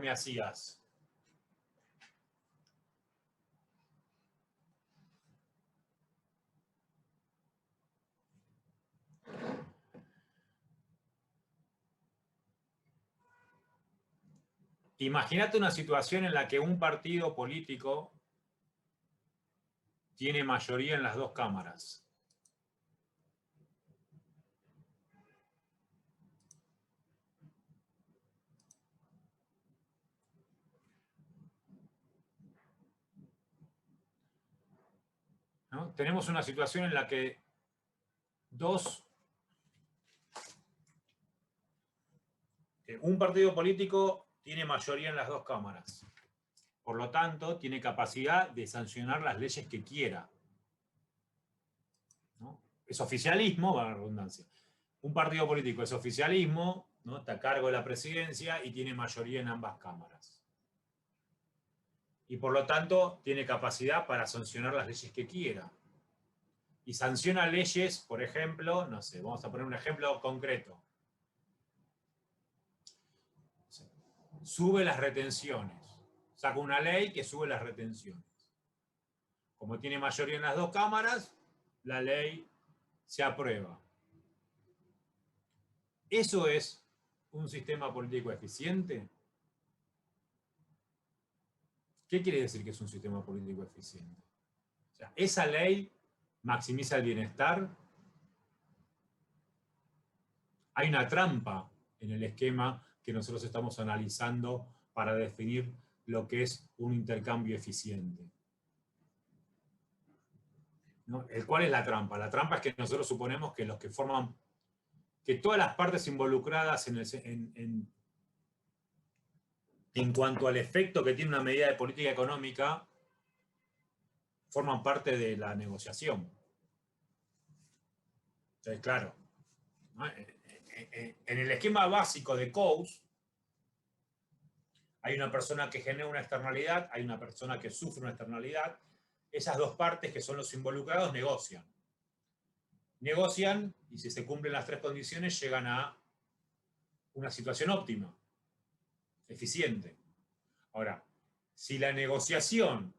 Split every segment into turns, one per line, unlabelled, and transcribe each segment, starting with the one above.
me hacías. Imagínate una situación en la que un partido político tiene mayoría en las dos cámaras. ¿No? Tenemos una situación en la que un partido político tiene mayoría en las dos cámaras. Por lo tanto, tiene capacidad de sancionar las leyes que quiera. ¿No? Es oficialismo, va a la redundancia. Un partido político es oficialismo, ¿no? Está a cargo de la presidencia y tiene mayoría en ambas cámaras. Y por lo tanto, tiene capacidad para sancionar las leyes que quiera. Y sanciona leyes, por ejemplo, no sé, vamos a poner un ejemplo concreto. Sube las retenciones. Saca una ley que sube las retenciones. Como tiene mayoría en las dos cámaras, la ley se aprueba. ¿Eso es un sistema político eficiente? ¿Qué quiere decir que es un sistema político eficiente? O sea, esa ley maximiza el bienestar. Hay una trampa en el esquema que nosotros estamos analizando para definir lo que es un intercambio eficiente. ¿No? ¿Cuál es la trampa? La trampa es que nosotros suponemos que los que forman, que todas las partes involucradas en cuanto al efecto que tiene una medida de política económica, forman parte de la negociación. Entonces, claro, ¿no? En el esquema básico de Coase, hay una persona que genera una externalidad, hay una persona que sufre una externalidad. Esas dos partes, que son los involucrados, negocian. Negocian y si se cumplen las tres condiciones, llegan a una situación óptima, eficiente. Ahora, si la negociación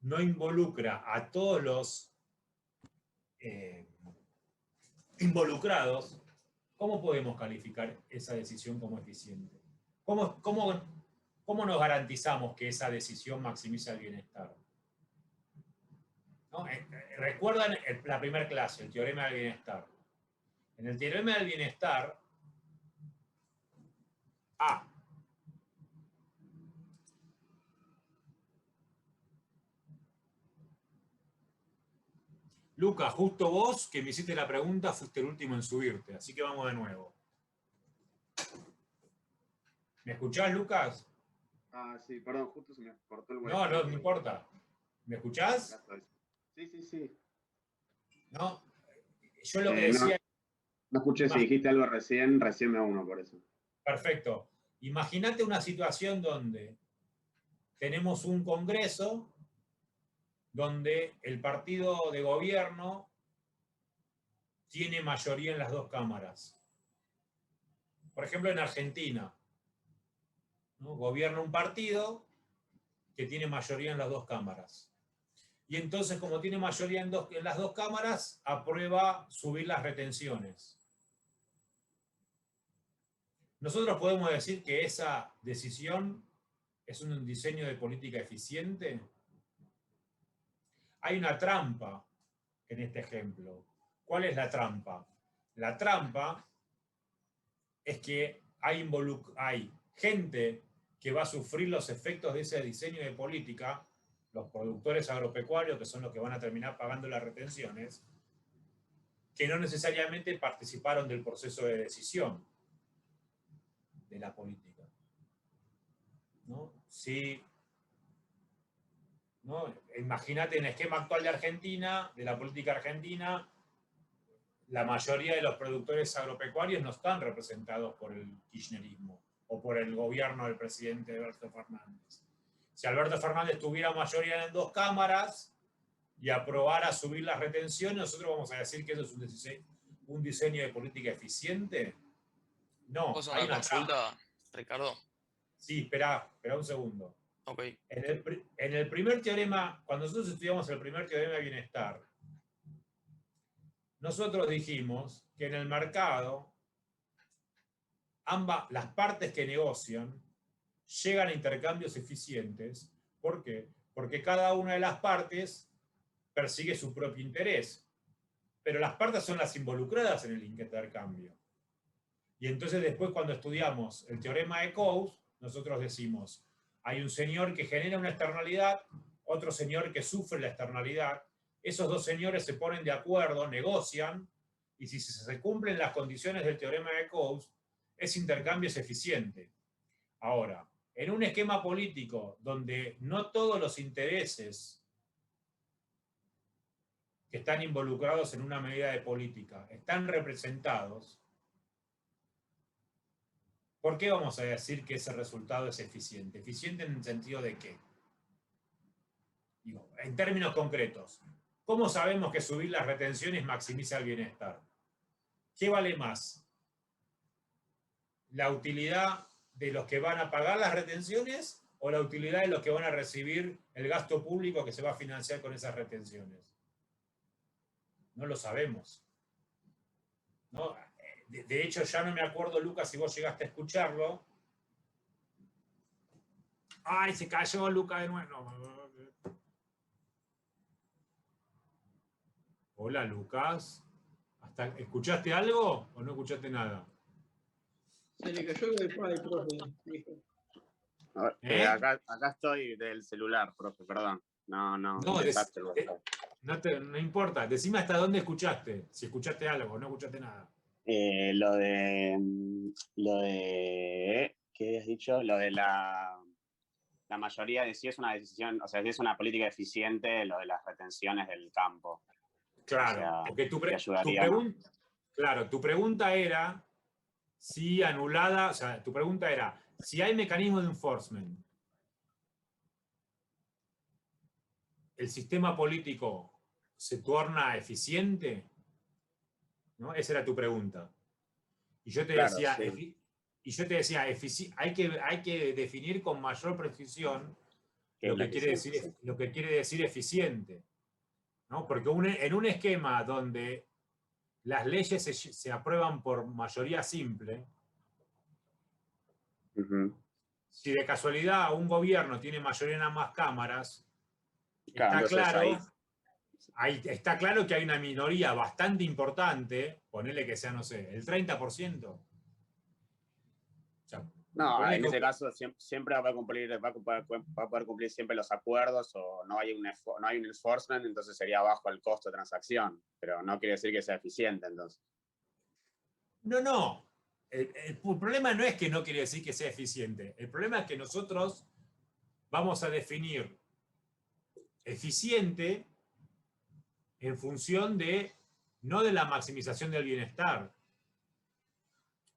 no involucra a todos los involucrados, ¿cómo podemos calificar esa decisión como eficiente? ¿Cómo nos garantizamos que esa decisión maximiza el bienestar? ¿No? ¿Recuerdan la primera clase, el teorema del bienestar? En el teorema del bienestar, A. Lucas, justo vos que me hiciste la pregunta fuiste el último en subirte, así que vamos de nuevo. ¿Me escuchás, Lucas?
Ah, sí, perdón, justo se me cortó el wifi.
No importa. ¿Me escuchás?
Sí.
¿No? Yo lo que decía...
No escuché, si dijiste algo recién me uno por eso.
Perfecto. Imagínate una situación donde tenemos un congreso donde el partido de gobierno tiene mayoría en las dos cámaras. Por ejemplo, en Argentina, ¿no? Gobierna un partido que tiene mayoría en las dos cámaras. Y entonces, como tiene mayoría en las dos cámaras, aprueba subir las retenciones. ¿Nosotros podemos decir que esa decisión es un diseño de política eficiente? Hay una trampa en este ejemplo. ¿Cuál es la trampa? La trampa es que hay gente que va a sufrir los efectos de ese diseño de política, los productores agropecuarios, que son los que van a terminar pagando las retenciones, que no necesariamente participaron del proceso de decisión de la política. ¿No? Si, ¿no? Imagínate en el esquema actual de Argentina, de la política argentina, la mayoría de los productores agropecuarios no están representados por el kirchnerismo o por el gobierno del presidente Alberto Fernández. Si Alberto Fernández tuviera mayoría en dos cámaras y aprobara subir las retenciones, ¿nosotros vamos a decir que eso es un diseño de política eficiente? No,
¿Puedo hacer
hay
una
una
consulta,
trampa.
Ricardo?
Sí, espera un segundo.
Ok.
En el primer teorema, cuando nosotros estudiamos el primer teorema de bienestar, nosotros dijimos que en el mercado las partes que negocian llegan a intercambios eficientes. ¿Por qué? Porque cada una de las partes persigue su propio interés, pero las partes son las involucradas en el intercambio. Y entonces después, cuando estudiamos el teorema de Coase, nosotros decimos, hay un señor que genera una externalidad, otro señor que sufre la externalidad, esos dos señores se ponen de acuerdo, negocian, y si se cumplen las condiciones del teorema de Coase, ese intercambio es eficiente. Ahora, en un esquema político donde no todos los intereses que están involucrados en una medida de política están representados, ¿por qué vamos a decir que ese resultado es eficiente? ¿Eficiente en el sentido de qué? Digo, en términos concretos, ¿cómo sabemos que subir las retenciones maximiza el bienestar? ¿Qué vale más? ¿La utilidad de los que van a pagar las retenciones o la utilidad de los que van a recibir el gasto público que se va a financiar con esas retenciones? No lo sabemos. ¿No? De hecho, ya no me acuerdo, Lucas, si vos llegaste a escucharlo. ¡Ay, se cayó Lucas de nuevo! Hola, Lucas. ¿Escuchaste algo o no escuchaste nada?
Se le cayó el wifi, profe. Dijo.
Acá estoy del celular, profe, perdón. No,
No, no importa. Decime hasta dónde escuchaste. Si escuchaste algo o no escuchaste nada.
Lo de, ¿qué has dicho? Lo de la mayoría de si es una decisión, o sea, si es una política eficiente, lo de las retenciones del campo.
Claro,
o sea,
porque tu pregunta era si anulada, o sea, tu pregunta era si hay mecanismo de enforcement, ¿el sistema político se torna eficiente? ¿No? Esa era tu pregunta. Y yo te decía,
sí.
hay que definir con mayor precisión lo que quiere decir eficiente. ¿No? Porque en un esquema donde las leyes se aprueban por mayoría simple, si de casualidad un gobierno tiene mayoría en ambas cámaras, está claro que hay una minoría bastante importante, ponele que sea, no sé, el 30%. O sea,
no, en ese caso siempre va a poder cumplir siempre los acuerdos o no hay un enforcement, entonces sería bajo el costo de transacción, pero no quiere decir que sea eficiente entonces.
No. El problema no es que no quiere decir que sea eficiente. El problema es que nosotros vamos a definir eficiente en función no de la maximización del bienestar.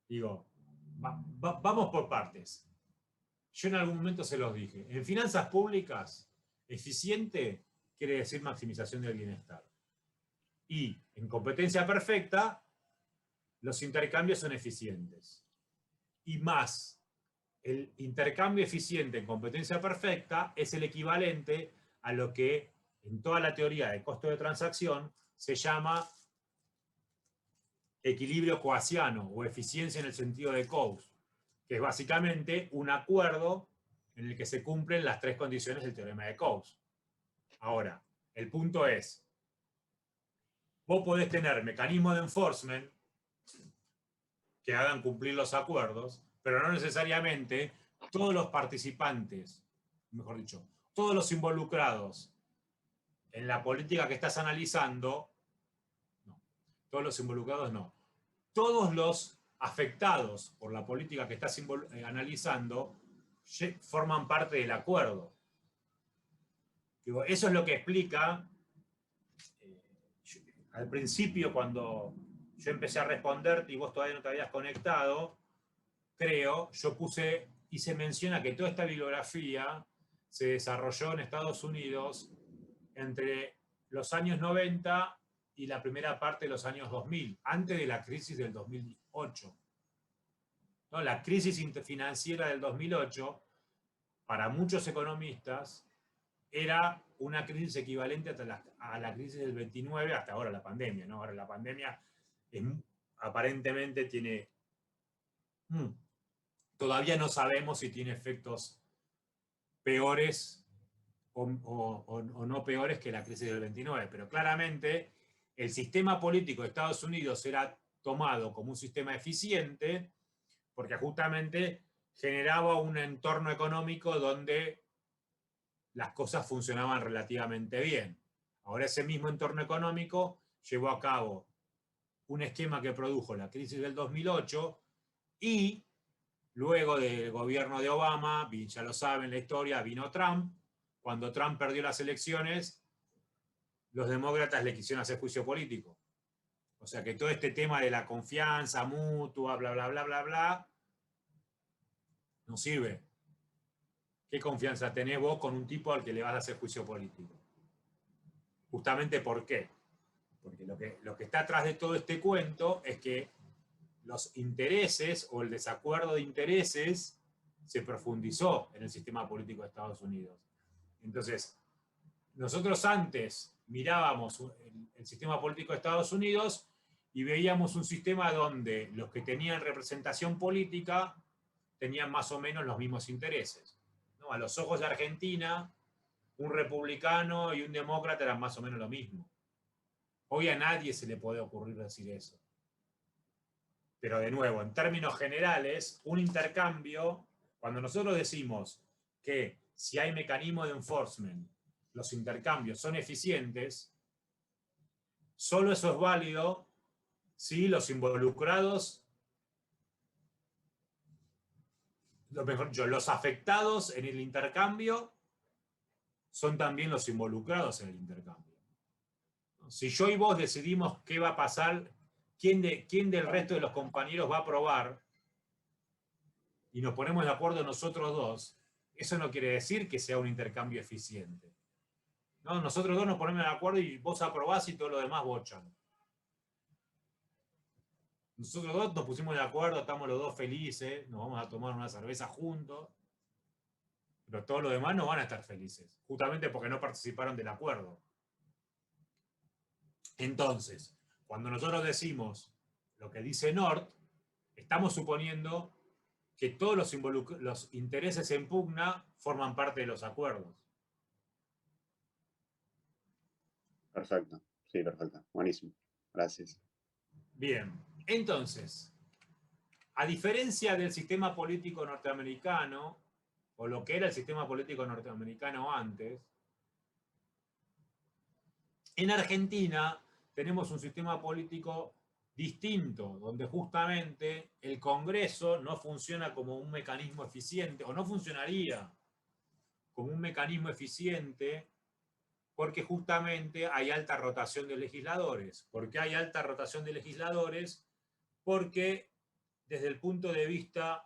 Digo, vamos por partes. Yo en algún momento se los dije. En finanzas públicas, eficiente quiere decir maximización del bienestar. Y en competencia perfecta, los intercambios son eficientes. Y más, el intercambio eficiente en competencia perfecta es el equivalente a lo que en toda la teoría de costo de transacción se llama equilibrio coasiano o eficiencia en el sentido de Coase, que es básicamente un acuerdo en el que se cumplen las tres condiciones del teorema de Coase. Ahora, el punto es, vos podés tener mecanismos de enforcement que hagan cumplir los acuerdos, pero no necesariamente todos los participantes, mejor dicho, todos los involucrados en la política que estás analizando, no, todos los involucrados no, todos los afectados por la política que estás analizando forman parte del acuerdo. Eso es lo que explica, al principio cuando yo empecé a responderte y vos todavía no te habías conectado, creo, hice mención a que toda esta bibliografía se desarrolló en Estados Unidos entre los años 90 y la primera parte de los años 2000, antes de la crisis del 2008. ¿no? La crisis financiera del 2008, para muchos economistas, era una crisis equivalente a la crisis del 29 hasta ahora la pandemia, ¿no? Ahora la pandemia aparentemente tiene... todavía no sabemos si tiene efectos peores o no peores que la crisis del 29, pero claramente el sistema político de Estados Unidos era tomado como un sistema eficiente porque justamente generaba un entorno económico donde las cosas funcionaban relativamente bien. Ahora ese mismo entorno económico llevó a cabo un esquema que produjo la crisis del 2008 y luego del gobierno de Obama, ya lo saben la historia, vino Trump. Cuando Trump perdió las elecciones, los demócratas le quisieron hacer juicio político. O sea que todo este tema de la confianza mutua, bla, bla, bla, bla, bla, no sirve. ¿Qué confianza tenés vos con un tipo al que le vas a hacer juicio político? Justamente ¿por qué? Porque lo que está atrás de todo este cuento es que los intereses o el desacuerdo de intereses se profundizó en el sistema político de Estados Unidos. Entonces, nosotros antes mirábamos el sistema político de Estados Unidos y veíamos un sistema donde los que tenían representación política tenían más o menos los mismos intereses, ¿no? A los ojos de Argentina, un republicano y un demócrata eran más o menos lo mismo. Hoy a nadie se le puede ocurrir decir eso. Pero de nuevo, en términos generales, un intercambio, cuando nosotros decimos que si hay mecanismo de enforcement, los intercambios son eficientes, solo eso es válido si los involucrados, los afectados en el intercambio son también los involucrados en el intercambio. Si yo y vos decidimos qué va a pasar, quién del resto de los compañeros va a aprobar, y nos ponemos de acuerdo nosotros dos, eso no quiere decir que sea un intercambio eficiente. ¿No? Nosotros dos nos ponemos de acuerdo y vos aprobás y todo lo demás bochan. Nosotros dos nos pusimos de acuerdo, estamos los dos felices, nos vamos a tomar una cerveza juntos, pero todos los demás no van a estar felices, justamente porque no participaron del acuerdo. Entonces, cuando nosotros decimos lo que dice North, estamos suponiendo que todos los intereses en pugna forman parte de los acuerdos.
Perfecto, sí, perfecto. Buenísimo. Gracias.
Bien, entonces, a diferencia del sistema político norteamericano, o lo que era el sistema político norteamericano antes, en Argentina tenemos un sistema político distinto, donde justamente el Congreso no funciona como un mecanismo eficiente, o no funcionaría como un mecanismo eficiente, porque justamente hay alta rotación de legisladores. ¿Por qué hay alta rotación de legisladores? Porque desde el punto de vista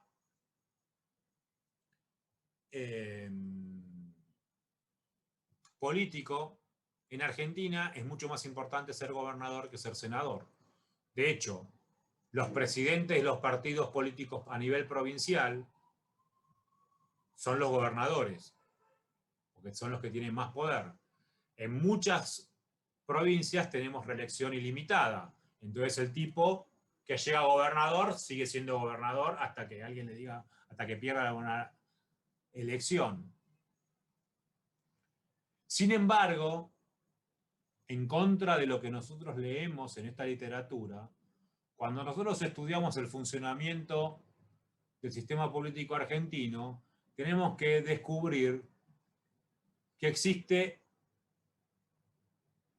político, en Argentina es mucho más importante ser gobernador que ser senador. De hecho, los presidentes de los partidos políticos a nivel provincial son los gobernadores, porque son los que tienen más poder. En muchas provincias tenemos reelección ilimitada. Entonces el tipo que llega a gobernador sigue siendo gobernador hasta que alguien le diga, hasta que pierda una elección. Sin embargo, en contra de lo que nosotros leemos en esta literatura, cuando nosotros estudiamos el funcionamiento del sistema político argentino, tenemos que descubrir que existe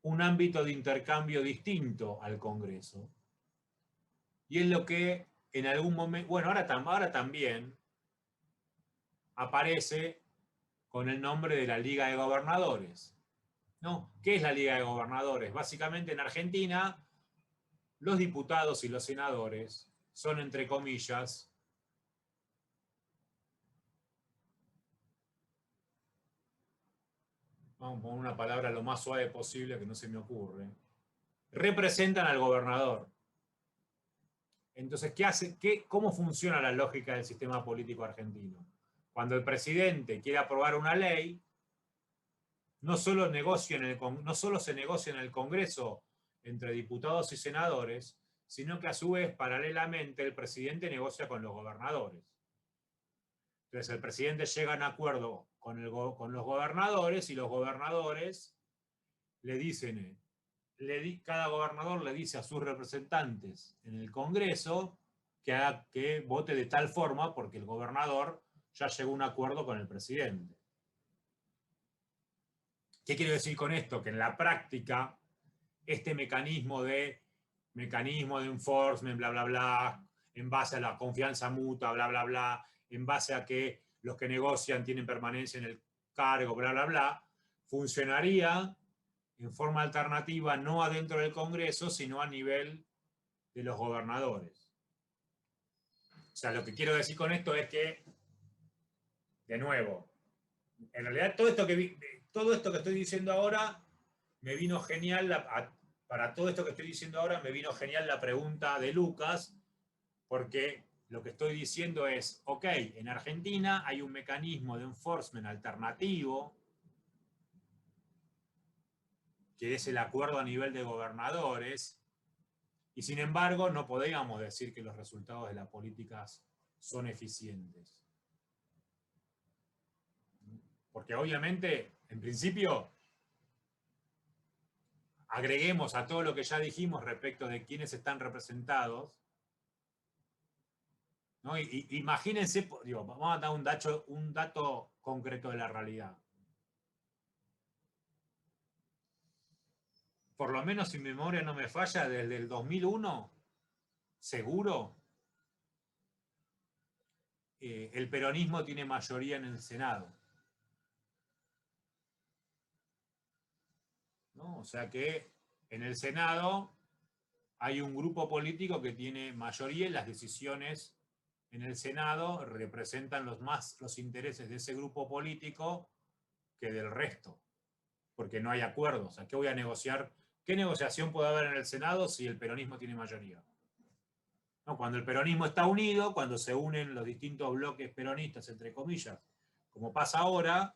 un ámbito de intercambio distinto al Congreso. Y es lo que en algún momento, bueno, ahora también aparece con el nombre de la Liga de Gobernadores, ¿no? ¿Qué es la Liga de Gobernadores? Básicamente en Argentina, los diputados y los senadores son, entre comillas, vamos a poner una palabra lo más suave posible que no se me ocurre, representan al gobernador. Entonces, ¿cómo funciona la lógica del sistema político argentino? Cuando el presidente quiere aprobar una ley, no solo se negocia en el Congreso entre diputados y senadores, sino que a su vez, paralelamente, el presidente negocia con los gobernadores. Entonces, el presidente llega a un acuerdo con los gobernadores y los gobernadores le dicen, cada gobernador le dice a sus representantes en el Congreso que vote de tal forma porque el gobernador ya llegó a un acuerdo con el presidente. ¿Qué quiero decir con esto? Que en la práctica, este mecanismo de enforcement, bla, bla, bla, en base a la confianza mutua, bla, bla, bla, en base a que los que negocian tienen permanencia en el cargo, bla, bla, bla, funcionaría en forma alternativa, no adentro del Congreso, sino a nivel de los gobernadores. O sea, lo que quiero decir con esto es que, de nuevo, en realidad todo esto que estoy diciendo ahora me vino genial, para todo esto que estoy diciendo ahora me vino genial la pregunta de Lucas, porque lo que estoy diciendo es, ok, en Argentina hay un mecanismo de enforcement alternativo, que es el acuerdo a nivel de gobernadores, y sin embargo no podríamos decir que los resultados de las políticas son eficientes. Porque obviamente, en principio, agreguemos a todo lo que ya dijimos respecto de quiénes están representados, ¿no? Imagínense, digo, vamos a dar un dato concreto de la realidad. Por lo menos si mi memoria no me falla, desde el 2001, seguro, el peronismo tiene mayoría en el Senado. ¿No? O sea que en el Senado hay un grupo político que tiene mayoría y las decisiones en el Senado representan los intereses de ese grupo político que del resto, porque no hay acuerdos. O sea, ¿qué voy a negociar? ¿Qué negociación puede haber en el Senado si el peronismo tiene mayoría? ¿No? Cuando el peronismo está unido, cuando se unen los distintos bloques peronistas, entre comillas, como pasa ahora,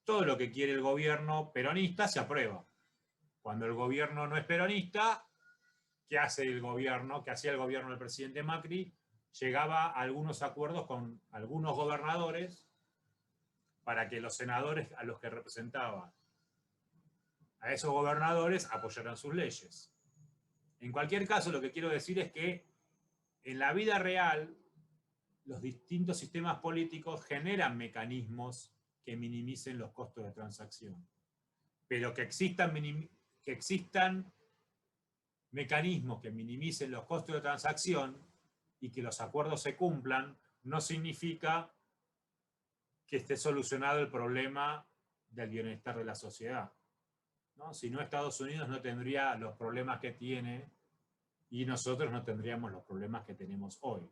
todo lo que quiere el gobierno peronista se aprueba. Cuando el gobierno no es peronista, ¿qué hace el gobierno? ¿Qué hacía el gobierno del presidente Macri? Llegaba a algunos acuerdos con algunos gobernadores para que los senadores a los que representaba a esos gobernadores apoyaran sus leyes. En cualquier caso, lo que quiero decir es que en la vida real los distintos sistemas políticos generan mecanismos que minimicen los costos de transacción. Pero que existan mecanismos que minimicen los costos de transacción y que los acuerdos se cumplan, no significa que esté solucionado el problema del bienestar de la sociedad, ¿no? Si no, Estados Unidos no tendría los problemas que tiene y nosotros no tendríamos los problemas que tenemos hoy.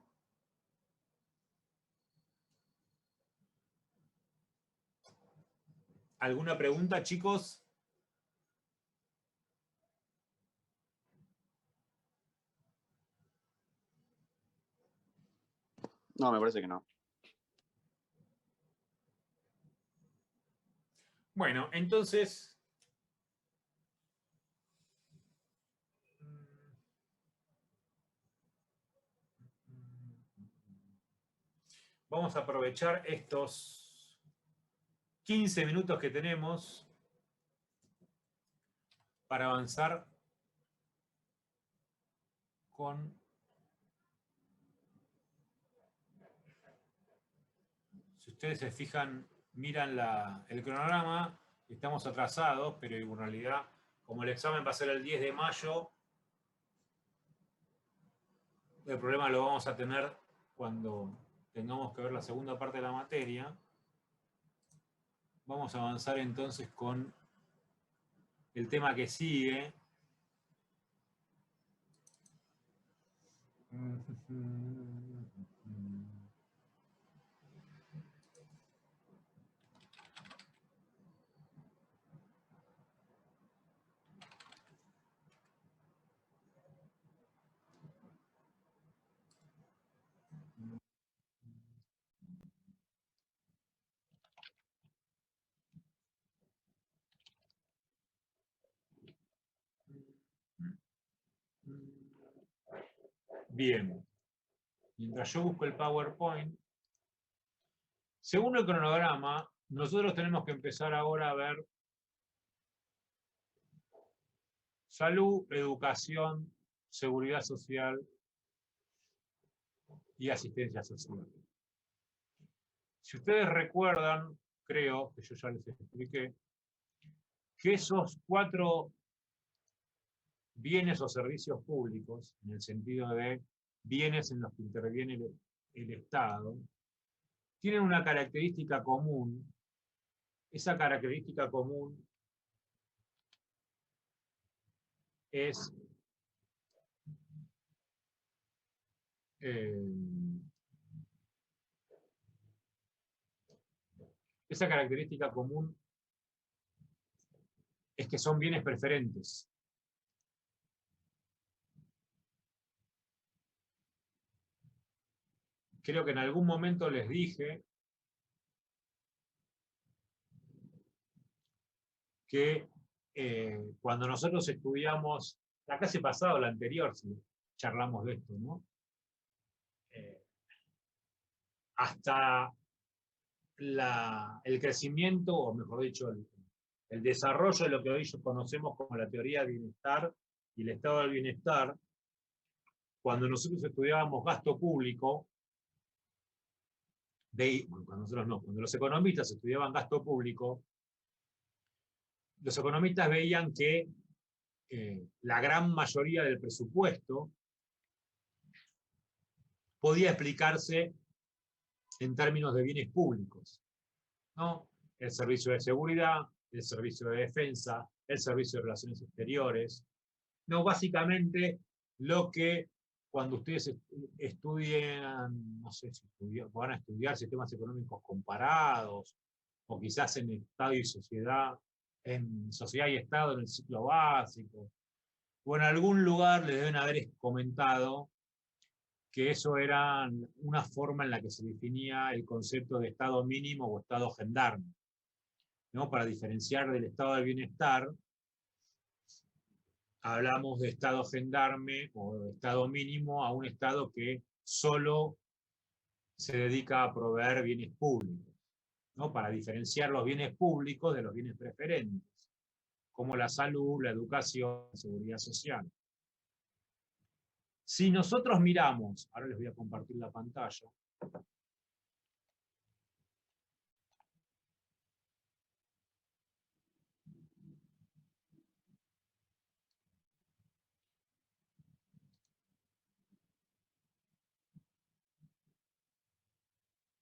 ¿Alguna pregunta, chicos?
No, me parece que no.
Bueno, entonces, vamos a aprovechar estos 15 minutos que tenemos para avanzar con... Si ustedes se fijan, miran el cronograma, estamos atrasados, pero en realidad, como el examen va a ser el 10 de mayo, el problema lo vamos a tener cuando tengamos que ver la segunda parte de la materia. Vamos a avanzar entonces con el tema que sigue. Bien. Mientras yo busco el PowerPoint, según el cronograma, nosotros tenemos que empezar ahora a ver salud, educación, seguridad social y asistencia social. Si ustedes recuerdan, creo que yo ya les expliqué, que esos 4 bienes o servicios públicos, en el sentido de bienes en los que interviene el Estado, tienen una característica común. Esa característica común es esa característica común es que son bienes preferentes. Creo que en algún momento les dije que cuando nosotros estudiamos, la clase pasada o la anterior, si charlamos de esto, ¿no? Hasta el crecimiento, o mejor dicho, el desarrollo de lo que hoy conocemos como la teoría del bienestar y el estado del bienestar, cuando nosotros estudiábamos gasto público, cuando los economistas estudiaban gasto público, los economistas veían que la gran mayoría del presupuesto podía explicarse en términos de bienes públicos, ¿no? El servicio de seguridad, el servicio de defensa, el servicio de relaciones exteriores, no, básicamente lo que cuando ustedes estudian, no sé si van a estudiar sistemas económicos comparados, o quizás en Estado y sociedad, en sociedad y Estado en el ciclo básico, o en algún lugar les deben haber comentado que eso era una forma en la que se definía el concepto de Estado mínimo o Estado gendarme, ¿no? Para diferenciar del Estado del bienestar, hablamos de Estado gendarme o de Estado mínimo a un Estado que solo se dedica a proveer bienes públicos, ¿no? Para diferenciar los bienes públicos de los bienes preferentes, como la salud, la educación, la seguridad social. Si nosotros miramos, ahora les voy a compartir la pantalla,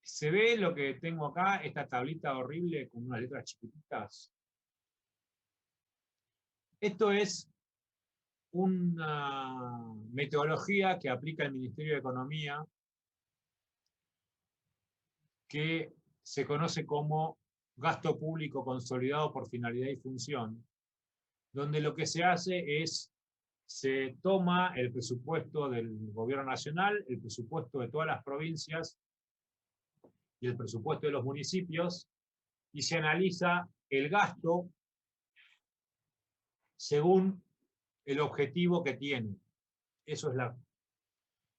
¿se ve lo que tengo acá? Esta tablita horrible con unas letras chiquititas. Esto es una metodología que aplica el Ministerio de Economía que se conoce como gasto público consolidado por finalidad y función, donde lo que se hace es, se toma el presupuesto del gobierno nacional, el presupuesto de todas las provincias y el presupuesto de los municipios, y se analiza el gasto según el objetivo que tiene. Eso es la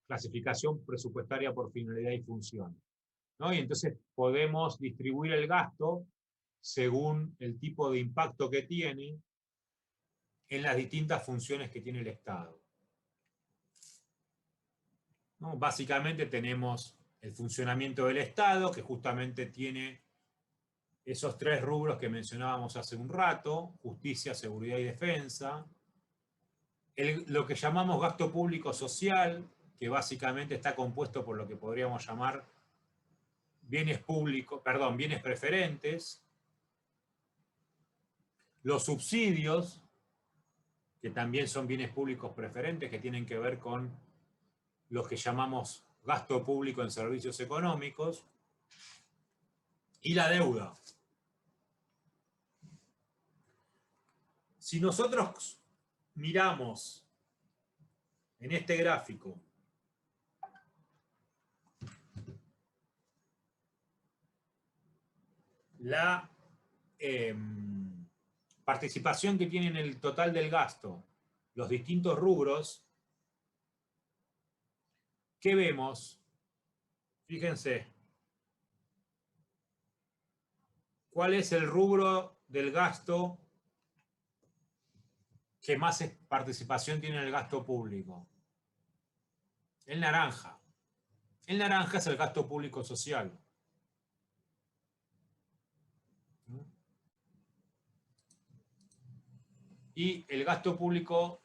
clasificación presupuestaria por finalidad y función, ¿no? Y entonces podemos distribuir el gasto según el tipo de impacto que tiene en las distintas funciones que tiene el Estado, ¿no? Básicamente tenemos el funcionamiento del Estado, que justamente tiene esos 3 rubros que mencionábamos hace un rato: justicia, seguridad y defensa. Lo que llamamos gasto público social, que básicamente está compuesto por lo que podríamos llamar bienes públicos, perdón, bienes preferentes. Los subsidios, que también son bienes públicos preferentes, que tienen que ver con los que llamamos gasto público en servicios económicos, y la deuda. Si nosotros miramos en este gráfico la participación que tiene en el total del gasto los distintos rubros, ¿qué vemos? Fíjense. ¿Cuál es el rubro del gasto que más participación tiene en el gasto público? El naranja. El naranja es el gasto público social. Y el gasto público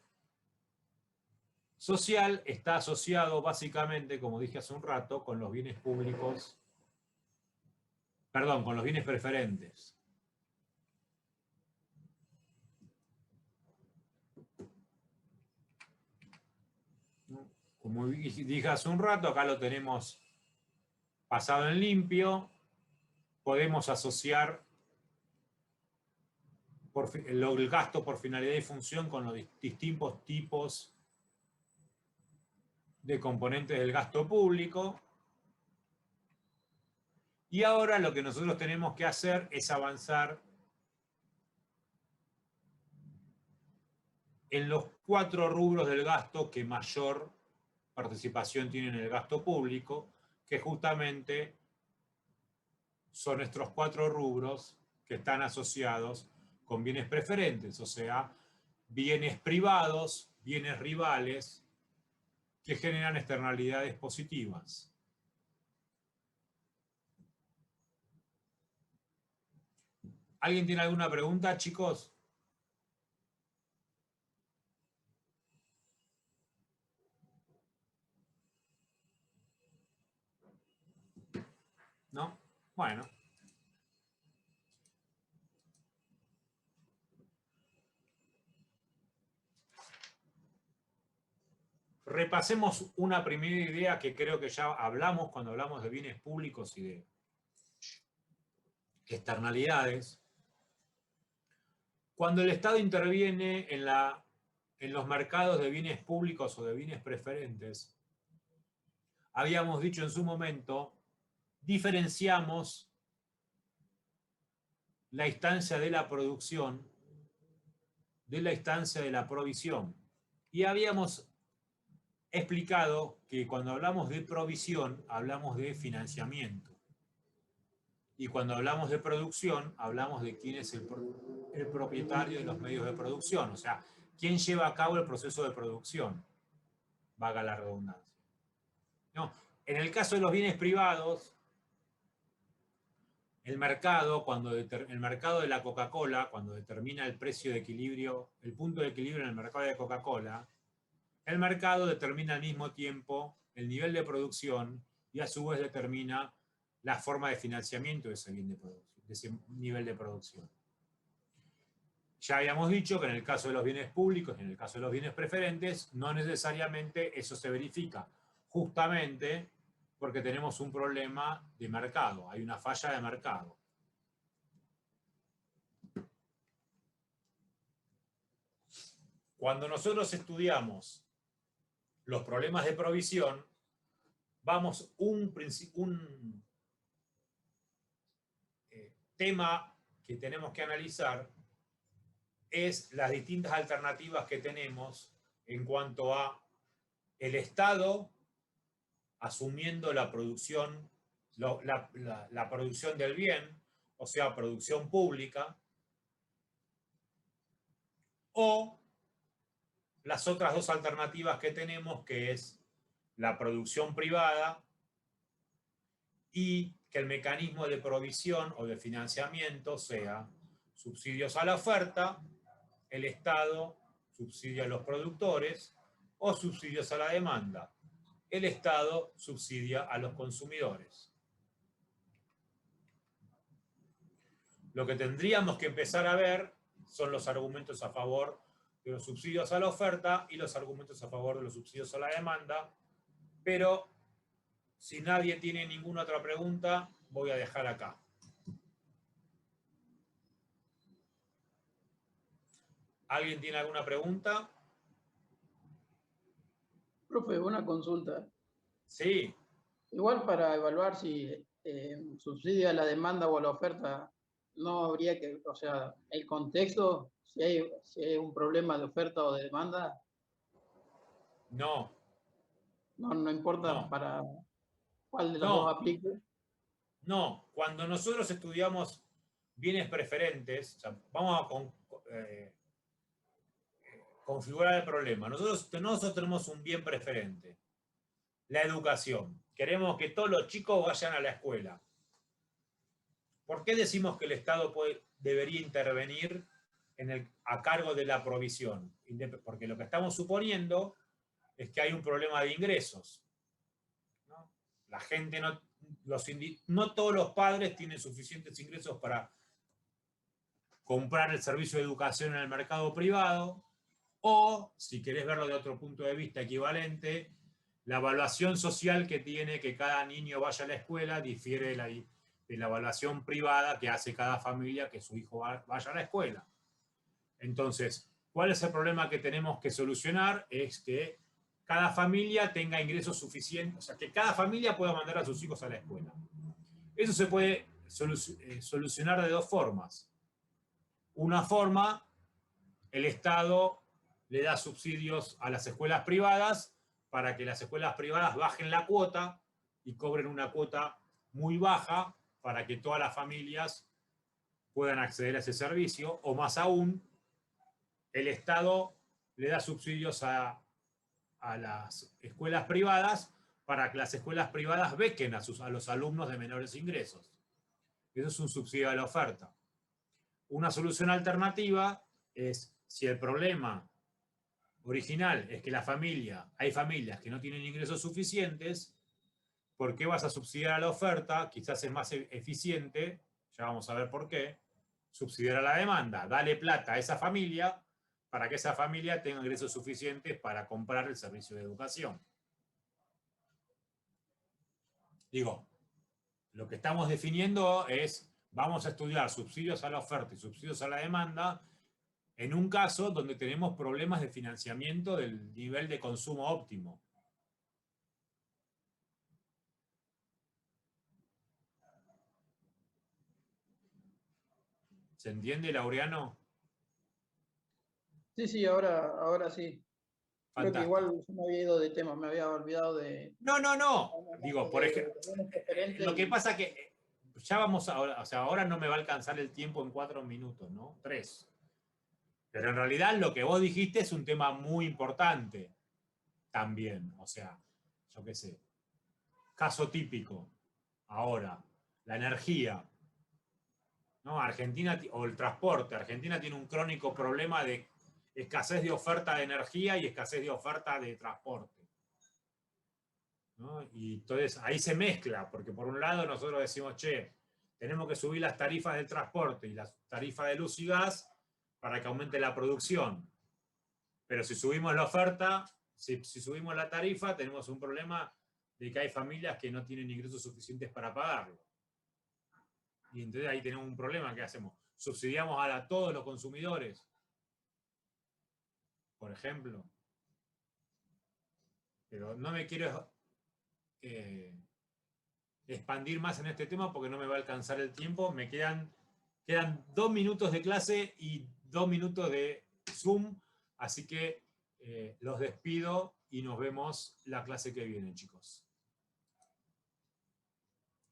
social está asociado básicamente, como dije hace un rato, con los bienes públicos, perdón, con los bienes preferentes. Como dije hace un rato, acá lo tenemos pasado en limpio. Podemos asociar el gasto por finalidad y función con los distintos tipos de componentes del gasto público. Y ahora lo que nosotros tenemos que hacer es avanzar en los 4 rubros del gasto que mayor participación tienen en el gasto público, que justamente son estos 4 rubros que están asociados con bienes preferentes, o sea, bienes privados, bienes rivales, que generan externalidades positivas. ¿Alguien tiene alguna pregunta, chicos? ¿No? Bueno. Repasemos una primera idea que creo que ya hablamos cuando hablamos de bienes públicos y de externalidades. Cuando el Estado interviene en los mercados de bienes públicos o de bienes preferentes, habíamos dicho en su momento, diferenciamos la instancia de la producción de la instancia de la provisión. Y habíamos explicado que cuando hablamos de provisión, hablamos de financiamiento. Y cuando hablamos de producción, hablamos de quién es el propietario de los medios de producción, o sea, quién lleva a cabo el proceso de producción, valga la redundancia. No, en el caso de los bienes privados, el mercado de la Coca-Cola, cuando determina el precio de equilibrio, el punto de equilibrio en el mercado de Coca-Cola, el mercado determina al mismo tiempo el nivel de producción y a su vez determina la forma de financiamiento de ese nivel de producción. Ya habíamos dicho que en el caso de los bienes públicos y en el caso de los bienes preferentes, no necesariamente eso se verifica, justamente porque tenemos un problema de mercado, hay una falla de mercado. Cuando nosotros estudiamos los problemas de provisión, vamos un tema que tenemos que analizar es las distintas alternativas que tenemos en cuanto a el Estado asumiendo la producción, la producción del bien, o sea, producción pública, o las otras 2 alternativas que tenemos, que es la producción privada y que el mecanismo de provisión o de financiamiento sea subsidios a la oferta, el Estado subsidia a los productores, o subsidios a la demanda, el Estado subsidia a los consumidores. Lo que tendríamos que empezar a ver son los argumentos a favor de los subsidios a la oferta y los argumentos a favor de los subsidios a la demanda, pero si nadie tiene ninguna otra pregunta, voy a dejar acá. ¿Alguien tiene alguna pregunta?
Profe, una consulta.
Sí.
Igual para evaluar si subsidia la demanda o la oferta, no habría que, o sea, el contexto, si hay un problema de oferta o de demanda.
No.
No importa
No.
para cuál de los
No.
dos aplique.
No, cuando nosotros estudiamos bienes preferentes, o sea, vamos a configurar el problema. Nosotros tenemos un bien preferente, la educación. Queremos que todos los chicos vayan a la escuela. ¿Por qué decimos que el Estado debería intervenir a cargo de la provisión? Porque lo que estamos suponiendo es que hay un problema de ingresos, ¿no? La gente no todos los padres tienen suficientes ingresos para comprar el servicio de educación en el mercado privado, o, si querés verlo de otro punto de vista equivalente, la evaluación social que tiene que cada niño vaya a la escuela difiere de la evaluación privada que hace cada familia que su hijo vaya a la escuela. Entonces, ¿cuál es el problema que tenemos que solucionar? Es que cada familia tenga ingresos suficientes, o sea, que cada familia pueda mandar a sus hijos a la escuela. Eso se puede solucionar de dos formas. Una forma, el Estado le da subsidios a las escuelas privadas para que las escuelas privadas bajen la cuota y cobren una cuota muy baja para que todas las familias puedan acceder a ese servicio, o más aún, el Estado le da subsidios a las escuelas privadas para que las escuelas privadas bequen a los alumnos de menores ingresos. Eso es un subsidio a la oferta. Una solución alternativa es, si el problema original es que hay familias que no tienen ingresos suficientes, ¿por qué vas a subsidiar a la oferta? Quizás es más eficiente, ya vamos a ver por qué, subsidiar a la demanda. Dale plata a esa familia para que esa familia tenga ingresos suficientes para comprar el servicio de educación. Digo, lo que estamos definiendo es, vamos a estudiar subsidios a la oferta y subsidios a la demanda en un caso donde tenemos problemas de financiamiento del nivel de consumo óptimo. ¿Se entiende, Laureano?
Sí, ahora sí. Creo que
Fantástico.
igual yo me había ido de tema, me había olvidado de...
No. Digo, por ejemplo, lo que pasa que ya vamos ahora, o sea, ahora no me va a alcanzar el tiempo en 4 minutos, ¿no? 3. Pero en realidad lo que vos dijiste es un tema muy importante también. O sea, yo qué sé. Caso típico. Ahora, la energía, ¿no? Argentina, o el transporte. Argentina tiene un crónico problema de escasez de oferta de energía y escasez de oferta de transporte, ¿no? Y entonces ahí se mezcla, porque por un lado nosotros decimos, che, tenemos que subir las tarifas del transporte y las tarifas de luz y gas para que aumente la producción. Pero si subimos la oferta, si subimos la tarifa, tenemos un problema de que hay familias que no tienen ingresos suficientes para pagarlo. Y entonces ahí tenemos un problema. ¿Qué hacemos? ¿Subsidiamos a todos los consumidores? Por ejemplo. Pero no me quiero expandir más en este tema porque no me va a alcanzar el tiempo. Me quedan 2 minutos de clase y 2 minutos de Zoom. Así que los despido y nos vemos la clase que viene, chicos.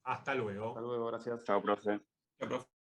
Hasta luego.
Hasta luego, gracias.
Chao, profe.
Chao, profe.